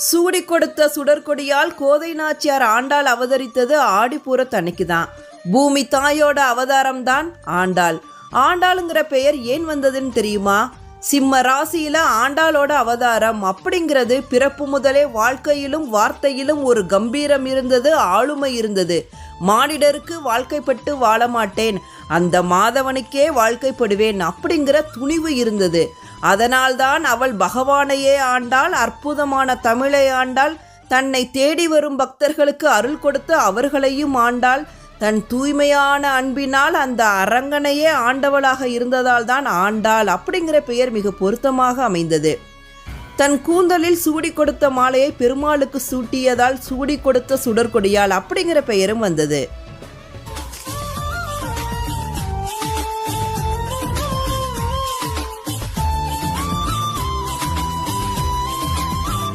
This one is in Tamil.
சூடி கொடுத்த சுடற்கொடியால் கோதை நாச்சியார் ஆண்டாள் அவதரித்தது ஆடிப்பூரத்தன்னைக்கு தான். பூமி தாயோட அவதாரம் தான் ஆண்டாள். ஆண்டாளுங்கிற பெயர் ஏன் வந்ததுன்னு தெரியுமா? சிம்ம ராசியில ஆண்டாளோட அவதாரம் அப்படிங்கிறது பிறப்பு முதலே வாழ்க்கையிலும் வார்த்தையிலும் ஒரு கம்பீரம் இருந்தது, ஆளுமை இருந்தது. மானிடருக்கு வாழ்க்கைப்பட்டு வாழ மாட்டேன், அந்த மாதவனுக்கே வாழ்க்கைப்படுவேன் அப்படிங்கிற துணிவு இருந்தது. அதனால்தான் அவள் பகவானையே ஆண்டாள், அற்புதமான தமிழை ஆண்டாள், தன்னை தேடி வரும் பக்தர்களுக்கு அருள் கொடுத்து அவர்களையும் ஆண்டாள். தன் தூய்மையான அன்பினால் அந்த அரங்கனையே ஆண்டவளாக இருந்ததால் தான் ஆண்டாள் அப்படிங்கிற பெயர் மிக பொருத்தமாக அமைந்தது. தன் கூந்தலில் சூடி கொடுத்த மாலையை பெருமாளுக்கு சூட்டியதால் சூடி கொடுத்த சுடற்கொடியால் அப்படிங்கிற பெயரும் வந்தது.